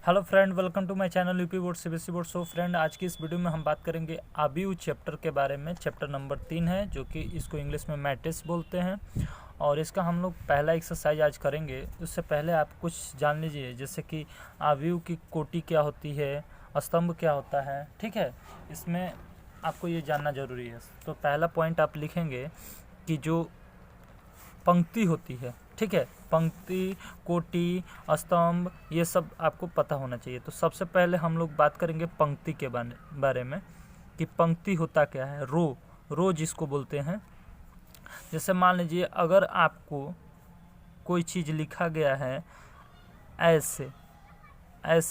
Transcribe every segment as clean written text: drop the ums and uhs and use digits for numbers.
Hello friend, welcome to my channel UP board CBSE board. So friend, आज की इस video में हम बात करेंगे आबियू चैप्टर के बारे में। चैप्टर नंबर 3 है, जो कि इसको इंग्लिश में मैट्रिक्स बोलते हैं। और इसका हम लोग पहला एक्सरसाइज आज करेंगे। उससे पहले आप कुछ जान लीजिए, जैसे कि आबियू की कोटि क्या होती है, स्तंभ क्या होता है। ठीक है, इसमें आपको ये जानना ज़रूरी है। तो पहला पॉइंट आप लिखेंगे कि जो पंक्ति होती है, ठीक है, पंक्ति, कोटि, स्तंभ, ये सब आपको पता होना चाहिए। तो सबसे पहले हम लोग बात करेंगे पंक्ति के बारे में कि पंक्ति होता क्या है। रो जिसको बोलते हैं। जैसे मान लीजिए, अगर आपको कोई चीज़ लिखा गया है ऐसे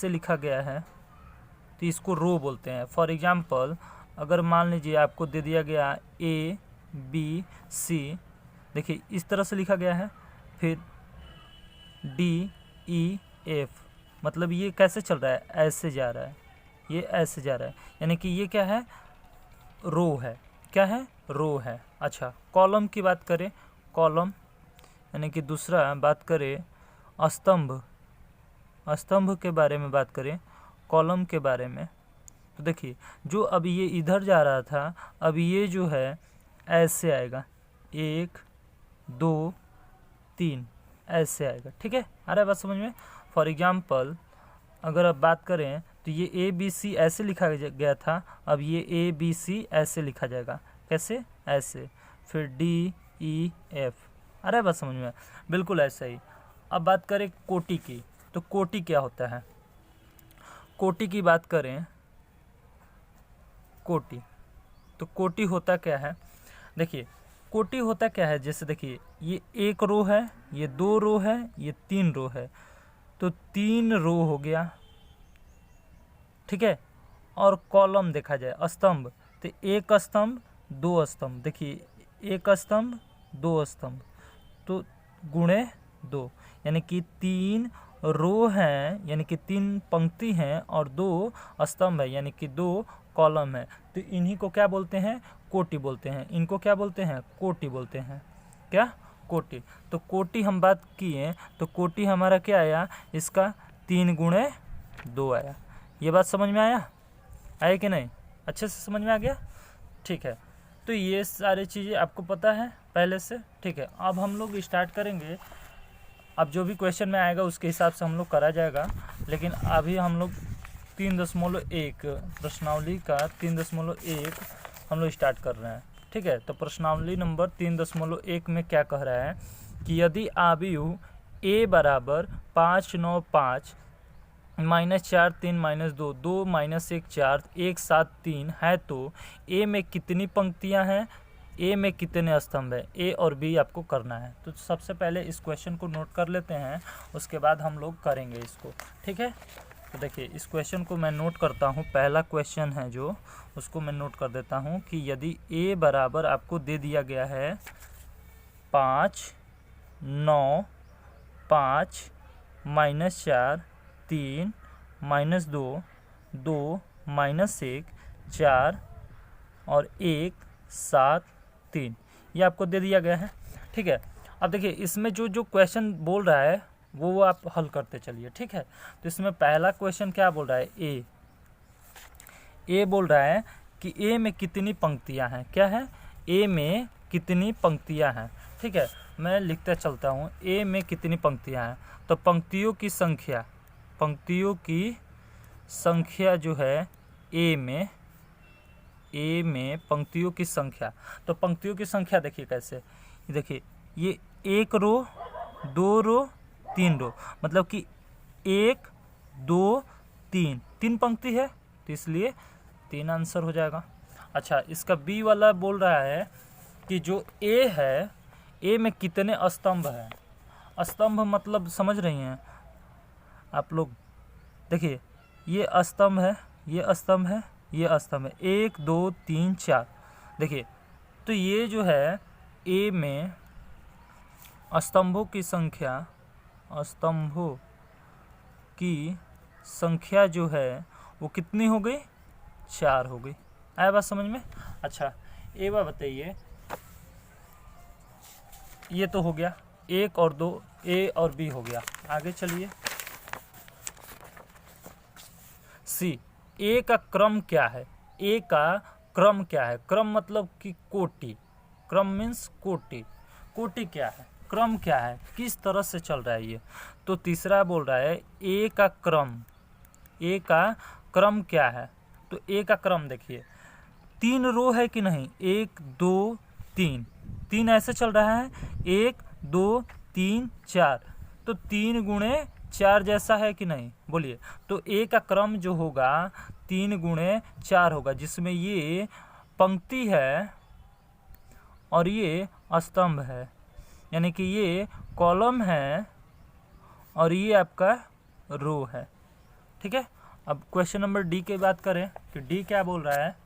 लिखा गया है, तो इसको रो बोलते हैं। फॉर एग्जाम्पल, अगर मान लीजिए आपको दे दिया गया ABC, देखिए इस तरह से लिखा गया है, फिर DEF, मतलब ये कैसे चल रहा है, ऐसे जा रहा है, ये ऐसे जा रहा है, यानी कि ये क्या है, रो है। क्या है, रो है। अच्छा, कॉलम की बात करें, कॉलम, यानी कि दूसरा बात करें स्तंभ के बारे में बात करें, कॉलम के बारे में। तो देखिए, जो अभी ये इधर जा रहा था, अभी ये जो है ऐसे आएगा, 1 2 3 ऐसे आएगा। ठीक है, आ रहा है बात समझ में। फॉर एग्जाम्पल, अगर आप बात करें तो ये ABC ऐसे लिखा गया था, अब ये ABC ऐसे लिखा जाएगा। कैसे, ऐसे, फिर DEF। आ रहा है बात समझ में, बिल्कुल ऐसा ही। अब बात करें कोटि की, तो कोटि क्या होता है। कोटि की बात करें, कोटि, तो कोटि होता क्या है, देखिए कोटि होता क्या है। जैसे देखिए, ये 1 रो है, ये 2 रो है, ये 3 रो है, तो 3 रो हो गया। ठीक है, और कॉलम देखा जाए, स्तंभ, तो 1 स्तंभ 2 स्तंभ, देखिए 1 स्तंभ 2 स्तंभ, तो गुणे 2, यानी कि 3 रो हैं, यानी कि 3 पंक्ति हैं, और 2 स्तंभ है, यानी कि 2 कॉलम है। तो इन्हीं को क्या बोलते हैं, कोटि बोलते हैं। इनको क्या बोलते हैं, कोटि बोलते हैं। क्या, कोटि। तो कोटि हम बात किए, तो कोटि हमारा क्या आया, इसका 3 गुणे 2 आया। ये बात समझ में आया कि नहीं, अच्छे से समझ में आ गया। ठीक है, तो ये सारी चीज़ें आपको पता है पहले से। ठीक है, अब हम लोग स्टार्ट करेंगे। अब जो भी क्वेश्चन में आएगा उसके हिसाब से हम लोग करा जाएगा, लेकिन अभी हम लोग 3.1 प्रश्नावली का 3.1 हम लोग स्टार्ट कर रहे हैं। ठीक है, तो प्रश्नावली नंबर 3.1 में क्या कह रहा है कि यदि आबियू A बराबर 5 9 5 -4 3 -2 2 -1 4 1 7 3 है, तो A में कितनी पंक्तियां हैं, A में कितने स्तंभ है। A और B आपको करना है। तो सबसे पहले इस क्वेश्चन को नोट कर लेते हैं, उसके बाद हम लोग करेंगे इसको। ठीक है, तो देखिए इस क्वेश्चन को मैं नोट करता हूँ। पहला क्वेश्चन है जो, उसको मैं नोट कर देता हूँ कि यदि A बराबर आपको दे दिया गया है 5 9 5 -4 3 -2 2 -1 4 और 1 7 3, ये आपको दे दिया गया है। ठीक है, अब देखिए इसमें जो जो क्वेश्चन बोल रहा है वो आप हल करते चलिए। ठीक है, तो इसमें पहला क्वेश्चन क्या बोल रहा है, ए बोल रहा है कि ए में कितनी पंक्तियां हैं। क्या है, ए में कितनी पंक्तियां हैं। ठीक है, मैं लिखते चलता हूँ, ए में कितनी पंक्तियां हैं। तो पंक्तियों की संख्या जो है ए में पंक्तियों की संख्या। तो पंक्तियों की संख्या देखिए कैसे, देखिए ये 1 रो 2 रो 3 रो, मतलब कि 1 2 3 पंक्ति है, तो इसलिए 3 आंसर हो जाएगा। अच्छा, इसका बी वाला बोल रहा है कि जो ए है, ए में कितने स्तंभ हैं। स्तंभ मतलब समझ रही हैं आप लोग, देखिए ये स्तंभ है, ये स्तंभ है, ये स्तंभ है, 1 2 3 4। देखिए, तो ये जो है ए में स्तंभों की संख्या जो है वो कितनी हो गई, 4 हो गई। आया बात समझ में। अच्छा, एक बार बताइए, ये तो हो गया 1 और 2, ए और बी हो गया। आगे चलिए, सी, ए का क्रम क्या है, ए का क्रम क्या है, क्रम मतलब कि कोटि, क्रम मीन्स कोटि, कोटि क्या है, क्रम क्या है, किस तरह से चल रहा है ये। तो तीसरा बोल रहा है ए का क्रम, ए का क्रम क्या है। तो ए का क्रम देखिए 3 रो है कि नहीं, 1 2 3, 3 ऐसे चल रहा है, 1 2 3 4, तो 3 गुणे 4 जैसा है कि नहीं, बोलिए। तो ए का क्रम जो होगा 3 गुणे 4 होगा, जिसमें ये पंक्ति है और ये स्तंभ है, यानी कि ये कॉलम है और ये आपका रो है। ठीक है। अब क्वेश्चन नंबर डी की बात करें कि डी क्या बोल रहा है।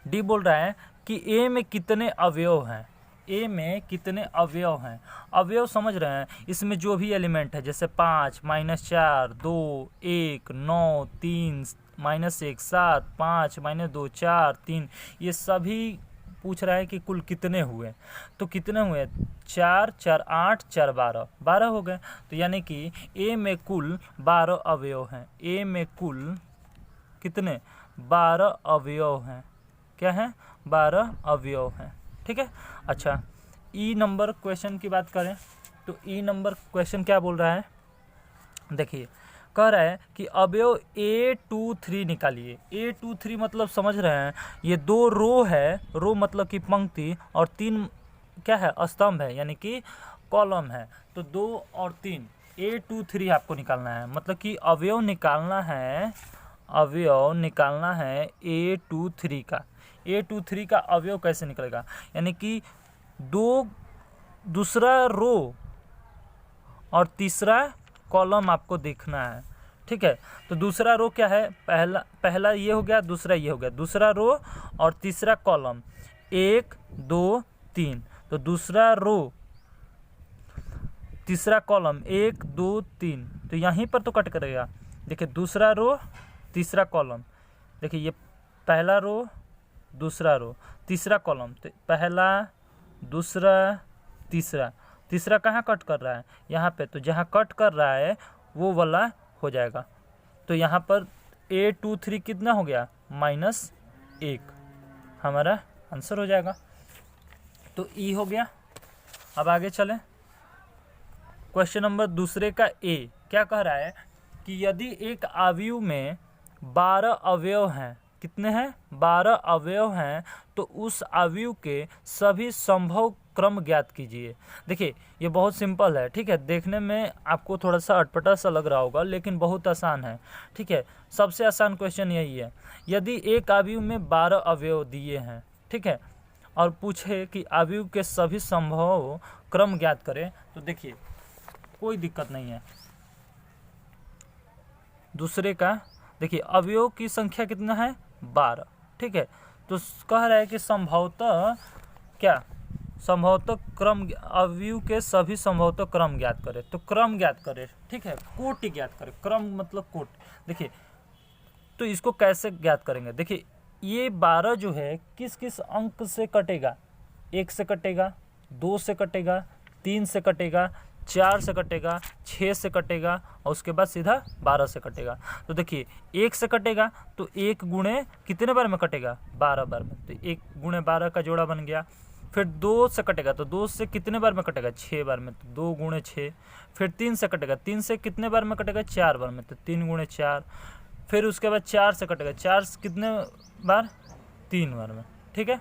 डी बोल रहा है कि ए में कितने अवयव हैं, ए में कितने अवयव हैं। अवयव समझ रहे हैं, इसमें जो भी एलिमेंट है जैसे 5 -4 2 1 9 3 -1 7 5 -2 4 3, ये सभी पूछ रहा है कि कुल कितने हुए। तो कितने हुए, 4 4 8 4 12, 12 हो गए। तो यानी कि ए में कुल 12 अवयव हैं, ए में कुल कितने 12 अवयव हैं, क्या है 12 अवयव हैं। ठीक है। अच्छा, ई नंबर क्वेश्चन की बात करें तो ई नंबर क्वेश्चन क्या बोल रहा है, देखिए कह रहा है कि अवयव A23 निकालिए। A23 मतलब समझ रहे हैं, ये 2 रो है, रो मतलब कि पंक्ति, और 3 क्या है स्तंभ है, यानी कि कॉलम है। तो 2 और 3 A23 आपको निकालना है, मतलब कि अवयव निकालना है, अवयव निकालना है A23 का। A23 का अवयव कैसे निकलेगा, यानी कि दूसरा रो और तीसरा कॉलम आपको देखना है। ठीक है। तो दूसरा रो क्या है, पहला ये हो गया, दूसरा ये हो गया, दूसरा रो और तीसरा कॉलम 1 2 3, तो दूसरा रो तीसरा कॉलम 1 2 3, तो यहीं पर तो कट करेगा। देखिए दूसरा रो तीसरा कॉलम, देखिए ये पहला रो दूसरा रो तीसरा कॉलम, तो पहला दूसरा तीसरा, तीसरा कहाँ कट कर रहा है, यहाँ पे, तो जहाँ कट कर रहा है वो वाला हो जाएगा। तो यहाँ पर A23 कितना हो गया, -1, हमारा आंसर हो जाएगा। तो ई हो गया। अब आगे चलें, क्वेश्चन नंबर दूसरे का ए क्या कह रहा है कि यदि एक अवयव में 12 अवयव हैं, कितने हैं 12 अवयव हैं, तो उस अवयव के सभी संभव क्रम ज्ञात कीजिए। देखिए ये बहुत सिंपल है, ठीक है, देखने में आपको थोड़ा सा अटपटा सा लग रहा होगा, लेकिन बहुत आसान है। ठीक है, सबसे आसान क्वेश्चन यही है, यदि एक अवयव में 12 अवयव दिए हैं, ठीक है, और पूछे कि अवयव के सभी संभव क्रम ज्ञात करें, तो देखिए कोई दिक्कत नहीं है। दूसरे का देखिए अवयव की संख्या कितना है 12, ठीक है, तो कह रहा है कि संभवतः क्या, संभवतः क्रम, अवयव के सभी संभवतः क्रम ज्ञात करें। तो क्रम ज्ञात करें, ठीक है, कोटि ज्ञात करें, क्रम मतलब कोटि। देखिए तो इसको कैसे ज्ञात करेंगे, देखिए ये 12 जो है किस किस अंक से कटेगा, 1 से कटेगा, 2 से कटेगा, 3 से कटेगा, 4 से कटेगा, 6 से कटेगा, और उसके बाद सीधा 12 से कटेगा। तो देखिए 1 से कटेगा तो 1 गुणे कितने बार में कटेगा, 12 बार में, तो 1 गुणे 12 का जोड़ा बन गया। फिर 2 से कटेगा तो 2 से कितने बार में कटेगा, 6 बार में, तो 2 गुणे 6। फिर 3 से कटेगा, 3 से कितने बार में कटेगा, 4 बार में, तो 3 गुणे 4। फिर उसके बाद 4 से कटेगा, 4 से कितने बार, 3 बार में, ठीक है।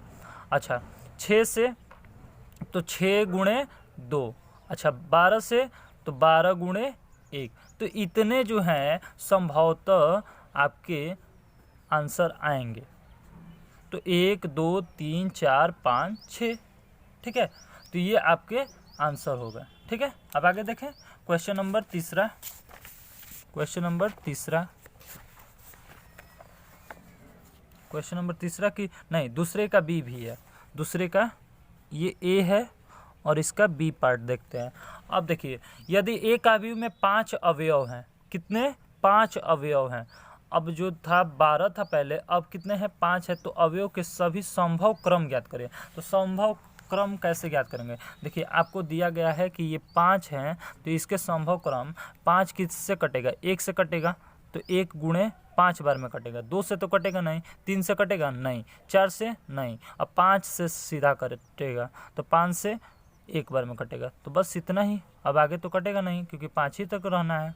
अच्छा 6 से तो 6 गुणे 2, अच्छा 12 से तो 12 गुणे 1, तो इतने जो हैं संभवतः आपके आंसर आएंगे। तो 1 2 3 4 5 6, ठीक है, तो ये आपके आंसर हो गए। ठीक है, अब आगे देखें क्वेश्चन नंबर तीसरा, क्वेश्चन नंबर तीसरा, क्वेश्चन नंबर तीसरा की नहीं, दूसरे का बी भी है, दूसरे का ये ए है और इसका बी पार्ट देखते हैं। अब देखिए यदि एक अवयव में 5 अवयव हैं, कितने 5 अवयव हैं, अब जो था 12 था पहले, अब कितने हैं 5 है, तो अवयव के सभी संभव क्रम ज्ञात करें। तो संभव क्रम कैसे ज्ञात करेंगे, देखिए आपको दिया गया है कि ये 5 हैं, तो इसके संभव क्रम 5 किससे कटेगा, 1 से कटेगा, तो 1 गुणे 5 बार में कटेगा। 2 से तो कटेगा नहीं, 3 से कटेगा नहीं, 4 से नहीं, अब 5 से सीधा कटेगा तो 5 से एक बार में कटेगा। तो बस इतना ही, अब आगे तो कटेगा नहीं क्योंकि 5 ही तक रहना है,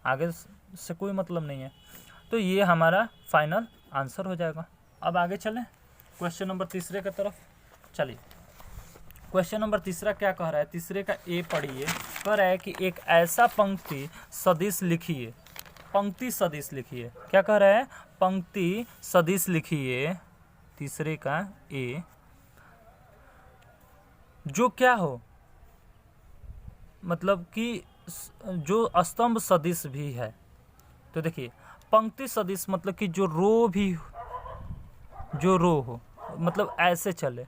आगे से कोई मतलब नहीं है। तो ये हमारा फाइनल आंसर हो जाएगा। अब आगे चलें क्वेश्चन नंबर तीसरे की तरफ। चलिए क्वेश्चन नंबर तीसरा क्या कह रहा है, तीसरे का ए पढ़िए। कह रहा है कि एक ऐसा पंक्ति सदिश लिखिए, पंक्ति सदिश लिखिए। क्या कह रहा है, पंक्ति सदिश लिखिए, तीसरे का ए, जो क्या हो, मतलब कि जो स्तंभ सदिश भी है। तो देखिए पंक्ति सदिश मतलब कि जो रो भी, जो रो हो, मतलब ऐसे चले।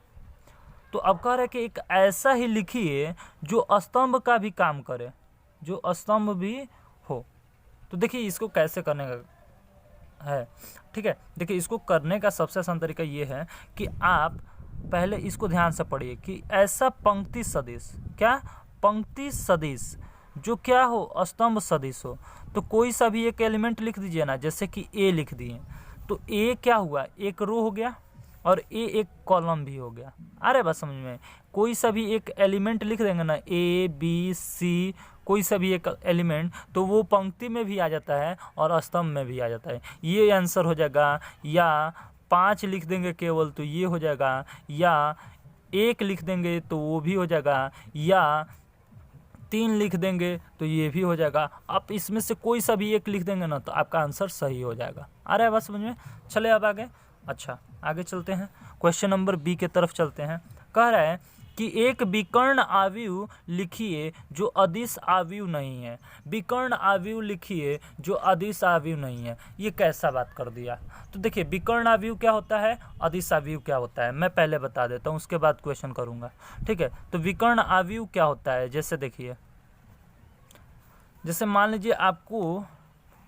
तो अब कह रहे हैं कि एक ऐसा ही लिखिए जो स्तंभ का भी काम करे, जो स्तंभ भी हो। तो देखिए इसको कैसे करने का है, ठीक है। देखिए इसको करने का सबसे आसान तरीका ये है कि आप पहले इसको ध्यान से पढ़िए कि ऐसा पंक्ति सदिश, क्या पंक्ति सदिश जो क्या हो, स्तंभ सदिश हो। तो कोई सा भी एक एलिमेंट लिख दीजिए ना, जैसे कि ए लिख दिए, तो ए क्या हुआ, एक रो हो गया और ए एक कॉलम भी हो गया। अरे बस समझ में, कोई सा भी एक एलिमेंट लिख देंगे ना, ए बी सी, कोई सा भी एक एलिमेंट, तो वो पंक्ति में भी आ जाता है और स्तंभ में भी आ जाता है। ये आंसर हो जाएगा। या 5 लिख देंगे केवल तो ये हो जाएगा, या 1 लिख देंगे तो वो भी हो जाएगा, या 3 लिख देंगे तो ये भी हो जाएगा। आप इसमें से कोई सा भी एक लिख देंगे ना तो आपका आंसर सही हो जाएगा। आ रहा है बात समझ में। चले अब आगे। अच्छा आगे चलते हैं, क्वेश्चन नंबर बी के तरफ चलते हैं। कह रहा है कि एक विकर्ण आव्यूह लिखिए जो अदिश आव्यूह नहीं है। विकर्ण आव्यूह लिखिए जो अदिश आव्यूह नहीं है। ये कैसा बात कर दिया। तो देखिए विकर्ण आव्यूह क्या होता है, अदिश आव्यूह क्या होता है, मैं पहले बता देता हूँ, उसके बाद क्वेश्चन करूँगा, ठीक है। तो विकर्ण आव्यूह क्या होता है, जैसे देखिए, जैसे मान लीजिए आपको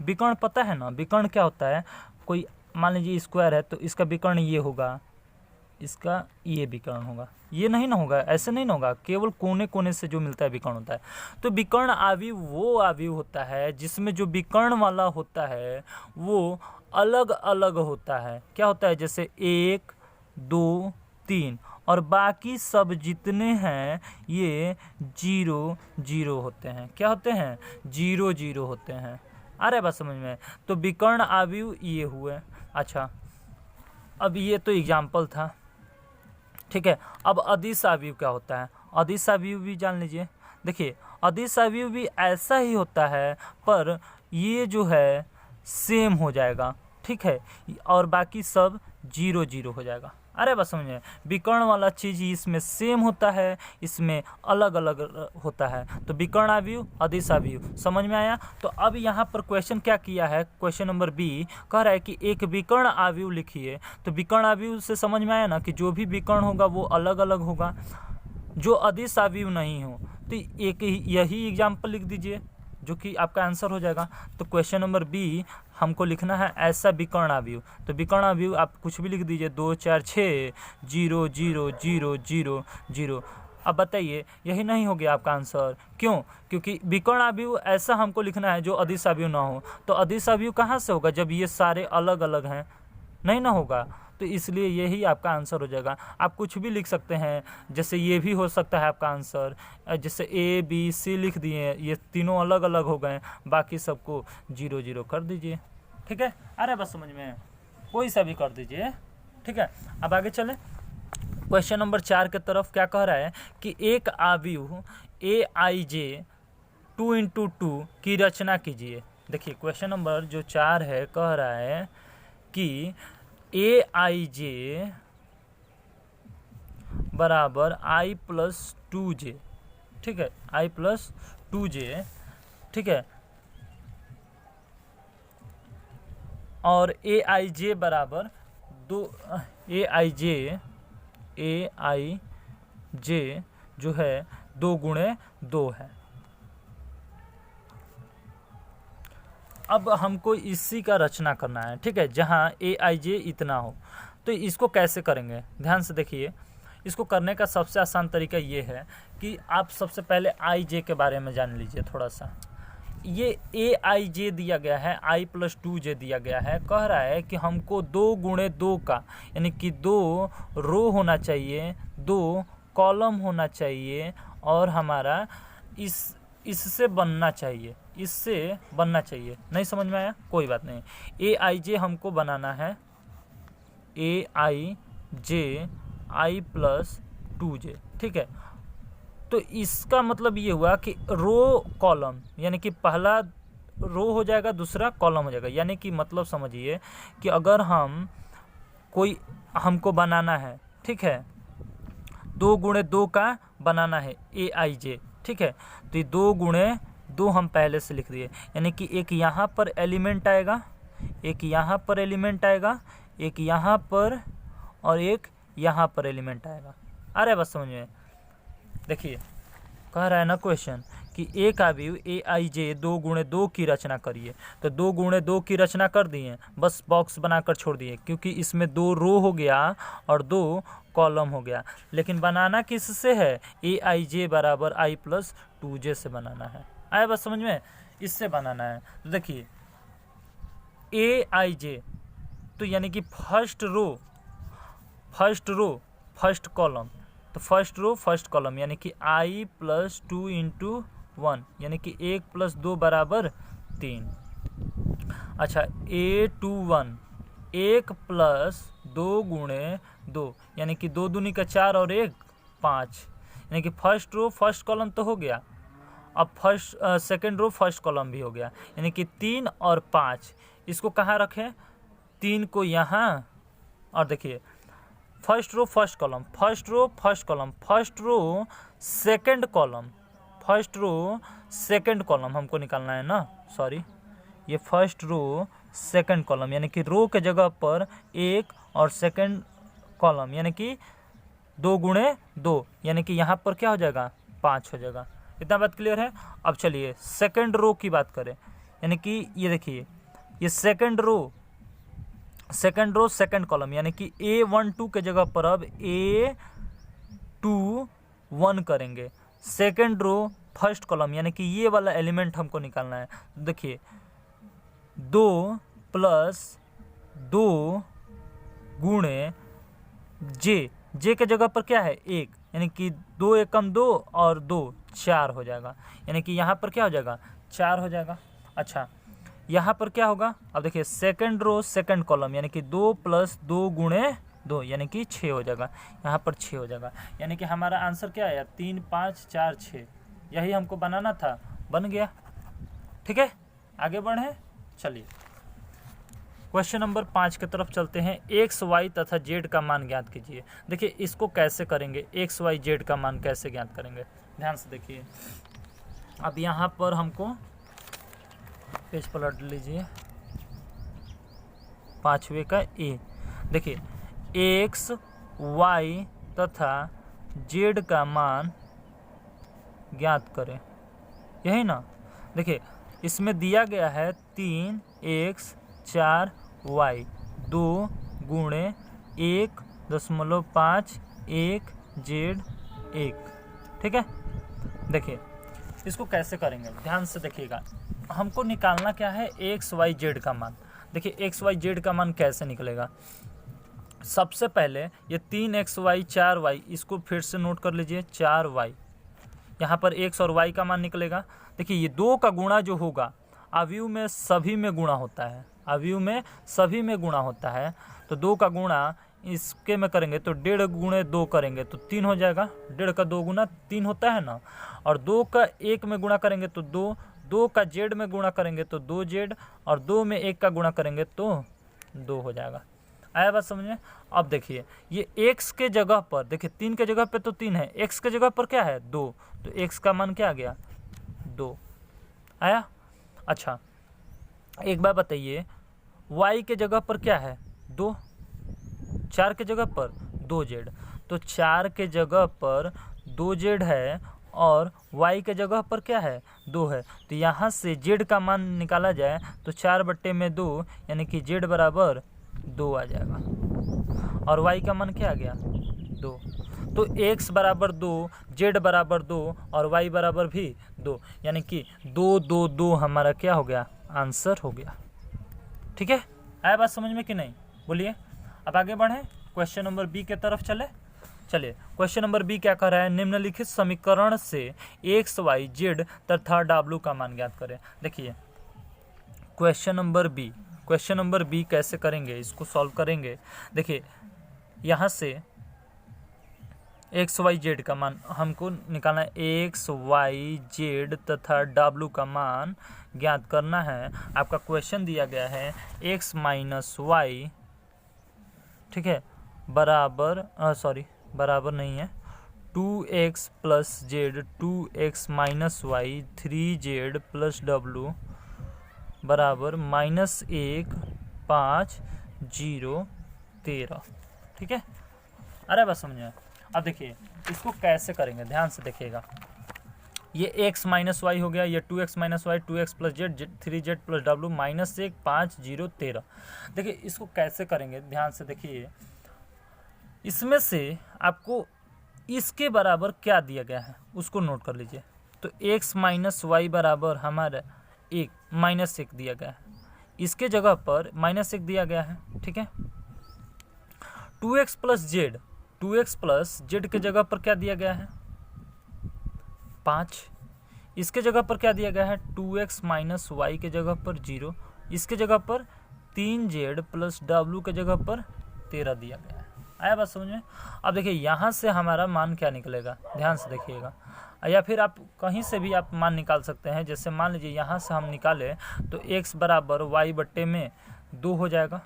विकर्ण पता है ना, विकर्ण क्या होता है, कोई मान लीजिए स्क्वायर है तो इसका विकर्ण ये होगा, इसका ये विकर्ण होगा, ये नहीं ना होगा, ऐसे नहीं ना होगा, केवल कोने कोने से जो मिलता है विकर्ण होता है। तो विकर्ण आव्यूह वो आव्यूह होता है जिसमें जो विकर्ण वाला होता है वो अलग अलग होता है। क्या होता है, जैसे 1 2 3 और बाकी सब जितने हैं ये 0 0 होते हैं। क्या होते हैं, 0 0 होते हैं। अरे बात समझ में। तो विकर्ण आव्यूह ये हुए। अच्छा अब ये तो एग्जाम्पल था, ठीक है। अब अदिश आव्यूह क्या होता है, अदिश आव्यूह भी जान लीजिए। देखिए अदिश आव्यूह भी ऐसा ही होता है, पर ये जो है सेम हो जाएगा, ठीक है, और बाकी सब 0 0 हो जाएगा। अरे बस समझे, विकर्ण वाला चीज़ इसमें सेम होता है, इसमें अलग अलग होता है। तो विकर्ण आव्यूह, अदिश आव्यूह, समझ में आया। तो अब यहाँ पर क्वेश्चन क्या किया है, क्वेश्चन नंबर बी कह रहा है कि एक विकर्ण आव्यूह लिखिए। तो विकर्ण आव्यूह से समझ में आया ना कि जो भी विकर्ण होगा वो अलग अलग होगा, जो अदिश आव्यूह नहीं हो। तो एक यही एग्जाम्पल लिख दीजिए जो कि आपका आंसर हो जाएगा। तो क्वेश्चन नंबर बी हमको लिखना है ऐसा विकर्ण आव्यूह। तो विकर्ण आव्यूह आप कुछ भी लिख दीजिए, 2 4 6 0 0 0 0 0। अब बताइए यही नहीं हो गया आपका आंसर, क्यों, क्योंकि विकर्ण आव्यूह ऐसा हमको लिखना है जो अदिश आव्यूह ना हो। तो अदिश आव्यूह कहाँ से होगा जब ये सारे अलग अलग हैं, नहीं ना होगा। तो इसलिए यही आपका आंसर हो जाएगा। आप कुछ भी लिख सकते हैं, जैसे ये भी हो सकता है आपका आंसर, जैसे ए बी सी लिख दिए, ये तीनों अलग अलग हो गए, बाकी सबको 0 0 कर दीजिए, ठीक है। अरे बस समझ में, कोई सा भी कर दीजिए, ठीक है। अब आगे चले क्वेश्चन नंबर 4 की तरफ। क्या कह रहा है कि एक आव्यूह AIJ 2 × 2 की रचना कीजिए। देखिए क्वेश्चन नंबर जो 4 है, कह रहा है कि AIJ बराबर I + 2J, ठीक है, I + 2J, ठीक है, और AIJ बराबर 2, AIJ जो है 2 × 2 है। अब हमको इसी का रचना करना है, ठीक है, जहाँ AIJ इतना हो। तो इसको कैसे करेंगे, ध्यान से देखिए। इसको करने का सबसे आसान तरीका ये है कि आप सबसे पहले IJ के बारे में जान लीजिए थोड़ा सा। ये ए आई जे दिया गया है, आई प्लस 2j दिया गया है। कह रहा है कि हमको 2 गुणे 2 का, यानी कि 2 रो होना चाहिए, 2 कॉलम होना चाहिए, और हमारा इससे बनना चाहिए, इससे बनना चाहिए। नहीं समझ में आया? कोई बात नहीं। ए आई जे हमको बनाना है, ए आई जे आई प्लस 2j, ठीक है। तो इसका मतलब ये हुआ कि रो कॉलम, यानी कि पहला रो हो जाएगा, दूसरा कॉलम हो जाएगा। यानी कि मतलब समझिए कि अगर हमको बनाना है, ठीक है, 2 गुणे 2 का बनाना है ए आई जे, ठीक है। तो ये 2 गुणे 2 हम पहले से लिख दिए, यानी कि एक यहाँ पर एलिमेंट आएगा, एक यहाँ पर एलिमेंट आएगा, एक यहाँ पर, और एक यहाँ पर एलिमेंट आएगा। अरे बस समझ में। देखिए कह रहा है ना क्वेश्चन कि एक अवयव ए आई जे 2 गुणे 2 की रचना करिए। तो 2 गुणे 2 की रचना कर दिए, बस बॉक्स बनाकर छोड़ दिए, क्योंकि इसमें 2 रो हो गया और 2 कॉलम हो गया। लेकिन बनाना किससे है? ए आई जे बराबर आई प्लस 2j से बनाना है। आया बस समझ में? इससे बनाना है। तो देखिए ए आई जे, तो यानी कि फर्स्ट रो फर्स्ट कॉलम, तो फर्स्ट रो फर्स्ट कॉलम, यानी कि आई प्लस 2 इंटू 1, यानी कि 1 प्लस 2 बराबर 3। अच्छा, ए टू 1, 1 प्लस 2 गुणे 2, यानी कि 2 दूनी का 4 और 1 5, यानी कि फर्स्ट रो फर्स्ट कॉलम तो हो गया। अब सेकंड रो फर्स्ट कॉलम भी हो गया, यानी कि 3 और 5। इसको कहाँ रखें? 3 को यहाँ, और देखिए first row first column, first row first column, first row second column, first row second column हमको निकालना है ना, सॉरी, ये फर्स्ट रो सेकंड कॉलम, यानी कि रो के जगह पर 1 और सेकंड कॉलम, यानी कि 2 गुणे 2, यानी कि यहाँ पर क्या हो जाएगा? 5 हो जाएगा। इतना बात क्लियर है? अब चलिए सेकंड रो की बात करें, यानी कि ये देखिए ये सेकंड रो सेकंड कॉलम, यानी कि A12 के जगह पर अब A21 करेंगे। सेकंड रो फर्स्ट कॉलम, यानी कि ये वाला एलिमेंट हमको निकालना है। देखिए 2 प्लस 2 गुणे जे के जगह पर क्या है? 1, यानी कि 2 एकम 2 और 2 4 हो जाएगा, यानी कि यहाँ पर क्या हो जाएगा? 4 हो जाएगा। अच्छा, यहाँ पर क्या होगा? अब देखिए सेकंड रो सेकंड कॉलम, यानी कि 2 प्लस 2 गुणे 2, यानी कि 6 हो जाएगा। यहाँ पर 6 हो जाएगा, यानी कि हमारा आंसर क्या है? 3 5 4 6, यही हमको बनाना था, बन गया। ठीक है, आगे बढ़े। चलिए क्वेश्चन नंबर 5 की तरफ चलते हैं। एक्स वाई तथा जेड का मान ज्ञात कीजिए। देखिए इसको कैसे करेंगे, एक्स वाई जेड का मान कैसे ज्ञात करेंगे, ध्यान से देखिए। अब यहाँ पर हमको पेज पलट लीजिए, 5वें का ए। देखिए एक्स वाई तथा जेड का मान ज्ञात करें, यही ना। देखिए इसमें दिया गया है 3x 4y 2 गुणे 1.5 1 जेड 1। ठीक है, देखिए इसको कैसे करेंगे, ध्यान से देखिएगा। हमको निकालना क्या है? एक्स वाई जेड का मान। देखिए एक्स वाई जेड का मान कैसे निकलेगा। सबसे पहले ये 3xy 4y, इसको फिर से नोट कर लीजिए, 4y। यहाँ पर x और y का मान निकलेगा। देखिए ये 2 का गुणा जो होगा, अवयव में सभी में गुणा होता है, अवयव में सभी में गुणा होता है। तो 2 का गुणा इसके में करेंगे तो 1.5 गुणे 2 करेंगे तो 3 हो जाएगा। 1.5 का 2 गुना 3 होता है ना। और 2 का 1 में गुणा करेंगे तो 2, 2 का जेड में गुणा करेंगे तो 2 जेड, और 2 में 1 का गुणा करेंगे तो 2 हो जाएगा। आया बात समझ में। अब देखिए ये x के जगह पर, देखिए 3 के जगह पे तो 3 है, x के जगह पर क्या है? 2, तो x का मान क्या आ गया? 2 आया। अच्छा एक बार बताइए, y के जगह पर क्या है? 2, 4 के जगह पर 2 जेड, तो 4 के जगह पर 2 जेड है और y के जगह पर क्या है? 2 है। तो यहाँ से z का मान निकाला जाए तो 4/2, यानी कि z बराबर 2 आ जाएगा। और y का मान क्या आ गया? 2। तो x बराबर 2, z बराबर 2 और y बराबर भी 2, यानी कि 2 2 2 हमारा क्या हो गया, आंसर हो गया। ठीक है, आया बात समझ में कि नहीं, बोलिए। अब आगे बढ़ें, क्वेश्चन नंबर बी के तरफ चलिए क्वेश्चन नंबर बी क्या कर रहा है, निम्नलिखित समीकरण से एक्स वाई जेड तथा डब्ल्यू का मान ज्ञात करें। देखिए क्वेश्चन नंबर बी कैसे करेंगे, इसको सॉल्व करेंगे। देखिए यहाँ से एक्स वाई जेड का मान हमको निकालना है, एक्स वाई जेड तथा डब्ल्यू का मान ज्ञात करना है। आपका क्वेश्चन दिया गया है एक्स माइनस वाई, ठीक है, बराबर नहीं है 2x plus Z, 2x minus Y, 3z plus W बराबर -1 5 0 13। ठीक है, अरे बस समझ में। अब देखिए इसको कैसे करेंगे, ध्यान से देखिएगा। ये x माइनस वाई हो गया, ये 2x minus Y, 2x plus Z, 3z plus W, -1 5 0 13। देखिए इसको कैसे करेंगे, ध्यान से देखिए। इसमें से आपको इसके बराबर क्या दिया गया है उसको नोट कर लीजिए। तो x माइनस वाई बराबर हमारा -1 दिया गया है, इसके जगह पर -1 दिया गया है। ठीक है, 2x प्लस जेड के जगह पर क्या दिया गया है, 5। इसके जगह पर क्या दिया गया है, 2x माइनस वाई के जगह पर 0, इसके जगह पर 3z प्लस डब्लू के जगह पर 13 दिया गया है। आया बात समझ में। अब देखिए यहाँ से हमारा मान क्या निकलेगा, ध्यान से देखिएगा, या फिर आप कहीं से भी आप मान निकाल सकते हैं। जैसे मान लीजिए यहाँ से हम निकालें तो x बराबर वाई बट्टे में 2 हो जाएगा,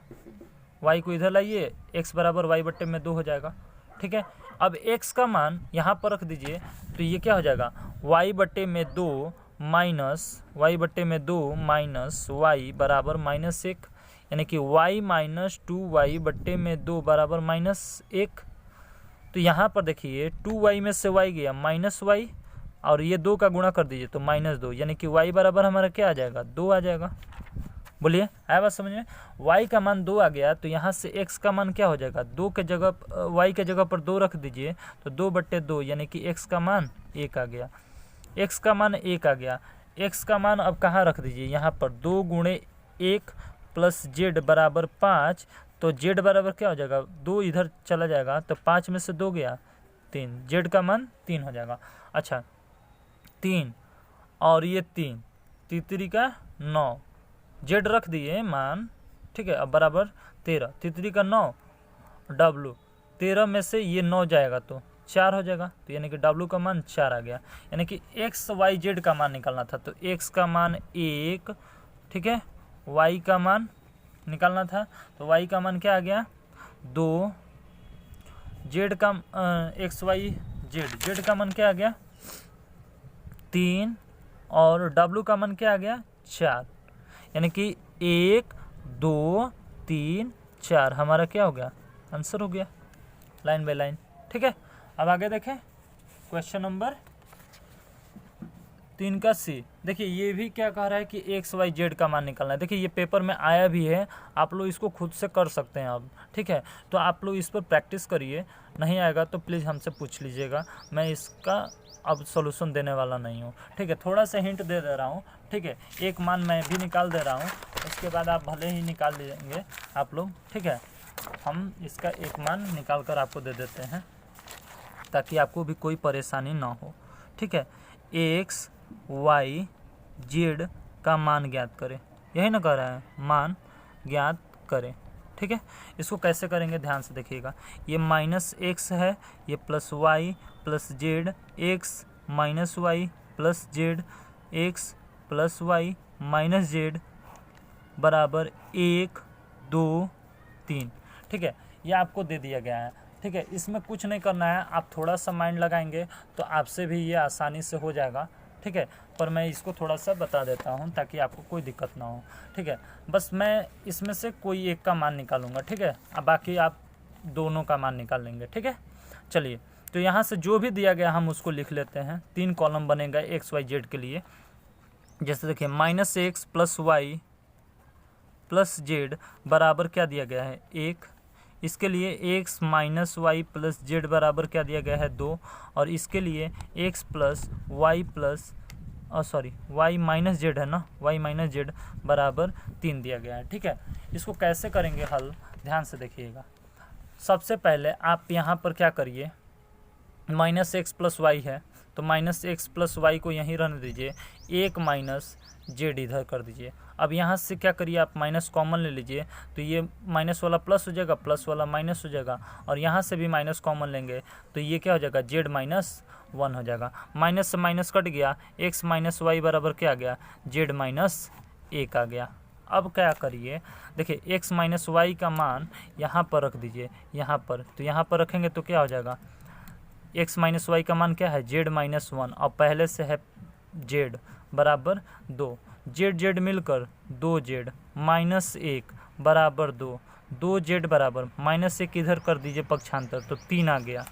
y को इधर लाइए, x बराबर वाई बट्टे में 2 हो जाएगा। ठीक है, अब x का मान यहाँ पर रख दीजिए, तो ये क्या हो जाएगा, y बट्टे में 2 माइनस वाई बराबर -1, यानी कि y माइनस 2y बट्टे में 2 बराबर -1। तो यहाँ पर देखिए 2y में से y गया -y, और ये 2 का गुणा कर दीजिए तो -2, यानी कि y बराबर हमारा क्या आ जाएगा, 2 आ जाएगा। बोलिए, आया बात समझ में। y का मान 2 आ गया, तो यहाँ से x का मान क्या हो जाएगा, 2 के जगह y के जगह पर 2 रख दीजिए, तो 2/2, यानी कि x का मान 1 आ गया। x का मान 1 आ गया, x का मान अब कहाँ रख दीजिए, यहाँ पर 2 गुणे 1 प्लस जेड बराबर 5, तो जेड बराबर क्या हो जाएगा, 2 इधर चला जाएगा, तो 5 में से 2 गया 3, जेड का मान 3 हो जाएगा। अच्छा 3 और ये 3, 3 का 9, जेड रख दिए मान, ठीक है, अब बराबर 13, 3 का 9, डब्लू 13 में से ये 9 जाएगा तो 4 हो जाएगा, तो यानी कि डब्लू का मान 4 आ गया। यानी कि एक्स वाई जेड का मान निकालना था, तो एक्स का मान 1, ठीक है, y का मान निकालना था, तो y का मान क्या आ गया, 2, जेड का जेड का मान क्या आ गया, 3, और w का मान क्या आ गया, 4, यानी कि 1 2 3 4 हमारा क्या हो गया, आंसर हो गया, लाइन बाय लाइन। ठीक है, अब आगे देखें क्वेश्चन नंबर 3 का सी। देखिए ये भी क्या कह रहा है कि एक्स वाई जेड का मान निकालना है। देखिए ये पेपर में आया भी है, आप लोग इसको खुद से कर सकते हैं अब। ठीक है, तो आप लोग इस पर प्रैक्टिस करिए, नहीं आएगा तो प्लीज़ हमसे पूछ लीजिएगा, मैं इसका अब सॉल्यूशन देने वाला नहीं हूँ। ठीक है, थोड़ा सा हिंट दे रहा हूँ। ठीक है, एक मान मैं भी निकाल दे रहा हूँ, उसके बाद आप भले ही निकाल लीजिएंगे आप लोग। ठीक है, हम इसका एक मान निकाल कर आपको दे देते हैं ताकि आपको भी कोई परेशानी ना हो। ठीक है, एक्स वाई जेड का मान ज्ञात करें, यही ना कह रहा है, मान ज्ञात करें। ठीक है, इसको कैसे करेंगे ध्यान से देखिएगा। ये -x है, ये plus Y plus Z, X minus Y plus Z, X plus Y minus Z बराबर 1 2 3। ठीक है, ये आपको दे दिया गया है। ठीक है, इसमें कुछ नहीं करना है, आप थोड़ा सा माइंड लगाएंगे तो आपसे भी ये आसानी से हो जाएगा। ठीक है, पर मैं इसको थोड़ा सा बता देता हूँ ताकि आपको कोई दिक्कत ना हो। ठीक है, बस मैं इसमें से कोई एक का मान निकालूंगा। ठीक है, अब बाकी आप दोनों का मान निकाल लेंगे। ठीक है, चलिए, तो यहाँ से जो भी दिया गया हम उसको लिख लेते हैं। 3 कॉलम बनेगा एक्स वाई जेड के लिए। जैसे देखिए -x plus Y plus Z बराबर क्या दिया गया है, 1। इसके लिए x minus Y plus Z बराबर क्या दिया गया है 2, और इसके लिए x plus Y plus Y minus Z है ना, वाई माइनस जेड बराबर 3 दिया गया है। ठीक है, इसको कैसे करेंगे हल, ध्यान से देखिएगा। सबसे पहले आप यहाँ पर क्या करिए, माइनस एक्स प्लस वाई है तो माइनस एक्स प्लस वाई को यहीं रहने दीजिए, एक माइनस जेड इधर कर दीजिए। अब यहाँ से क्या करिए, आप माइनस कॉमन ले लीजिए, तो ये माइनस वाला प्लस हो जाएगा, प्लस वाला माइनस हो जाएगा, और यहाँ से भी माइनस कॉमन लेंगे तो ये क्या हो जाएगा, जेड माइनस 1 हो जाएगा। माइनस से माइनस कट गया, एक्स माइनस वाई बराबर क्या आ गया, जेड माइनस 1 आ गया। अब क्या करिए, देखिए एक्स माइनस वाई का मान यहाँ पर रख दीजिए, यहाँ पर, तो यहाँ पर रखेंगे तो क्या हो जाएगा, एक्स माइनस वाई का मान क्या है, जेड माइनस 1, और पहले से है जेड बराबर 2, जेड जेड मिलकर 2 जेड माइनस 1 बराबर 2, 2 जेड बराबर माइनस 1 इधर कर दीजिए पक्षांतर, तो 3 आ गया।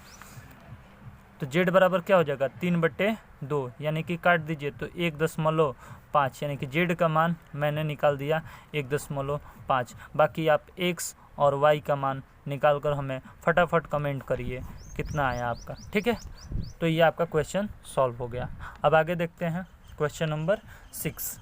तो जेड बराबर क्या हो जाएगा, 3/2, यानी कि काट दीजिए तो 1.5, यानी कि जेड का मान मैंने निकाल दिया 1.5। बाकी आप एक्स और वाई का मान निकाल कर हमें फटाफट कमेंट करिए कितना आया आपका। ठीक है, तो ये आपका क्वेश्चन सॉल्व हो गया। अब आगे देखते हैं क्वेश्चन नंबर 6।